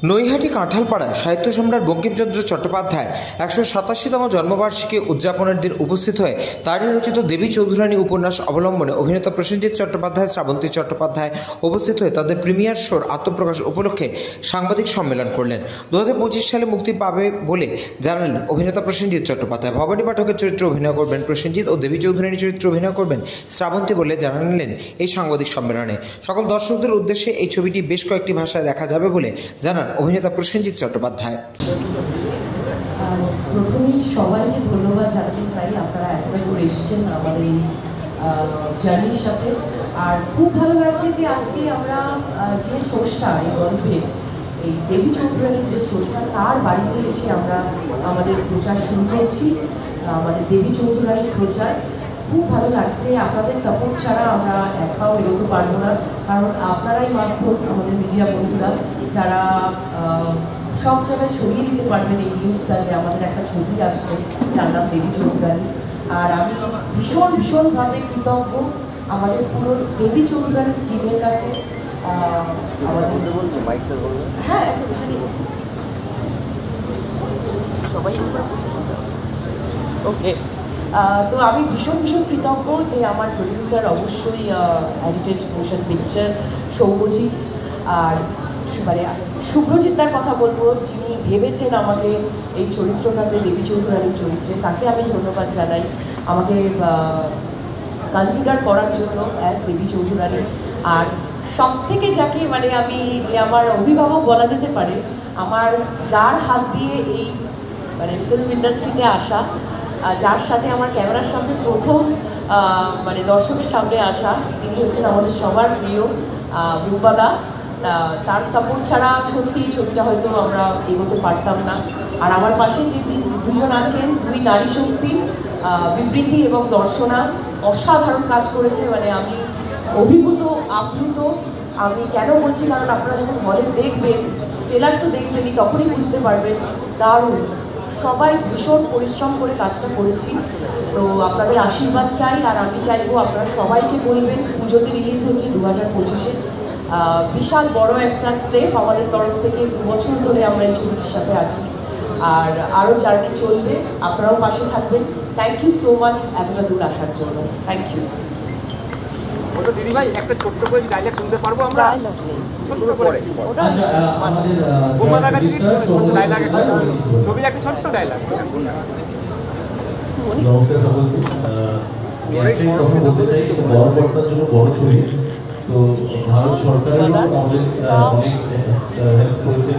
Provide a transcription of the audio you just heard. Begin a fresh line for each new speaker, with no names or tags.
নৈহাটি কাঁঠালপাড়ায় সাহিত্য সম্রাট বঙ্কিমচন্দ্র চট্টোপাধ্যায় ১৮৭তম জন্মবার্ষিকী উদযাপনের দিন উপস্থিত হয়ে তারই রচিত দেবী চৌধুরানী উপন্যাস অবলম্বনে অভিনেতা প্রসেনজিৎ চট্টোপাধ্যায়, শ্রাবন্তী চট্টোপাধ্যায় উপস্থিত হয়ে তাদের প্রিমিয়ার শোর আত্মপ্রকাশ উপলক্ষে সাংবাদিক সম্মেলন করলেন। ২০২৫ সালে মুক্তি পাবে বলে জানালেন অভিনেতা প্রসেনজিৎ চট্টোপাধ্যায়। ভবানী পাঠকের চরিত্রে অভিনয় করবেন প্রসেনজিৎ ও দেবী চৌধুরানীর চরিত্রে অভিনয় করবেন শ্রাবন্তী বলে জানালেন এই সাংবাদিক সম্মেলনে। সকল দর্শকদের উদ্দেশ্যে এই ছবিটি বেশ কয়েকটি ভাষায় দেখা যাবে বলে জানান অভিনেতা প্রসেনজিৎ চট্টোপাধ্যায়।
প্রথমেই সবাইকে ধন্যবাদ জানাতে চাই, আপনারা এতটা করে এসেছেন আমাদের এই জার্নির সাথে। আর খুব ভালো লাগছে যে আজকে আমরা যে স্রষ্টা এই গল্পের, এই দেবী চৌধুরানীর যে স্রষ্টা, তার বাড়িতে এসে আমরা আমাদের প্রচার শুরু করছি, আমাদের দেবী চৌধুরানীর প্রচার। খুব ভালো লাগছে। আপনাদের সাপোর্ট ছাড়া আমরা এক পাও এগোতে পারবো না, কারণ আপনারাই মাধ্যম, আমাদের মিডিয়া বন্ধুরা, যারা সব জায়গায় ছড়িয়ে দিতে পারবেন এই নিউজটা যে আমাদের একটা ছবি আসছে যার নাম দেবী চৌধুরানী। আর আমি ভীষণভাবে কৃতজ্ঞ আমাদের পুরো দেবী চৌধুরানীর টিমের কাছে। হ্যাঁ, সবাই ওকে। তো আমি ভীষণ কৃতজ্ঞ যে আমার প্রডিউসার, অবশ্যই এডিটেড মোশন পিকচার সৌম্যজিৎ, আর মানে শুভ্রজিৎদার কথা বলবো, যিনি ভেবেছেন আমাকে এই চরিত্রটাতে, দেবী চৌধুরানীর চরিত্রে, তাকে আমি ধন্যবাদ জানাই আমাকে কনসিডার করার জন্য অ্যাজ দেবী চৌধুরানী। আর সব থেকে যাকে মানে আমি যে আমার অভিভাবক বলা যেতে পারে, আমার যার হাত দিয়ে এই মানে ফিল্ম ইন্ডাস্ট্রিতে আসা, যার সাথে আমার ক্যামেরার সামনে প্রথম মানে দর্শকের সামনে আসা, তিনি হচ্ছেন আমাদের সবার প্রিয় রূপাদা। তার সাপোর্ট ছাড়া সত্যি এই ছবিটা হয়তো আমরা এগোতে পারতাম না। আর আমার পাশে যে দুজন আছেন, দুই নারী শক্তি, বিবৃতি এবং দর্শনা, অসাধারণ কাজ করেছে। মানে আমি অভিভূত, আপ্লুত। আমি কেন বলছি, কারণ আপনারা যখন হলে দেখবেন, ট্রেলার তো দেখবেনই, তখনই বুঝতে পারবেন। দারুণ, সবাই ভীষণ পরিশ্রম করে কাজটা করেছি। তো আপনাদের আশীর্বাদ চাই। আর আমি চাইবো আপনারা সবাইকে বলবেন, পুজোতে রিলিজ হচ্ছে 2025-এ। বিশাল বড় একটা স্টেপ আমাদের তরফ থেকে। 2 বছর ধরে আমরা এই ছবিটির সাথে আছি, আর আরও জার্নি চলবে। আপনারাও পাশে থাকবেন। থ্যাংক ইউ সো মাচ এতটা দূর আসার জন্য। Thank you.
দিদি ভাই, একটা ছোট্ট করে ডায়লগ শুনতে পারবো আমরা? ছবির একটা ছোট্ট ডায়লগ।
তো ভারত সরকারের আমাদের অনেক হেল্প করেছে।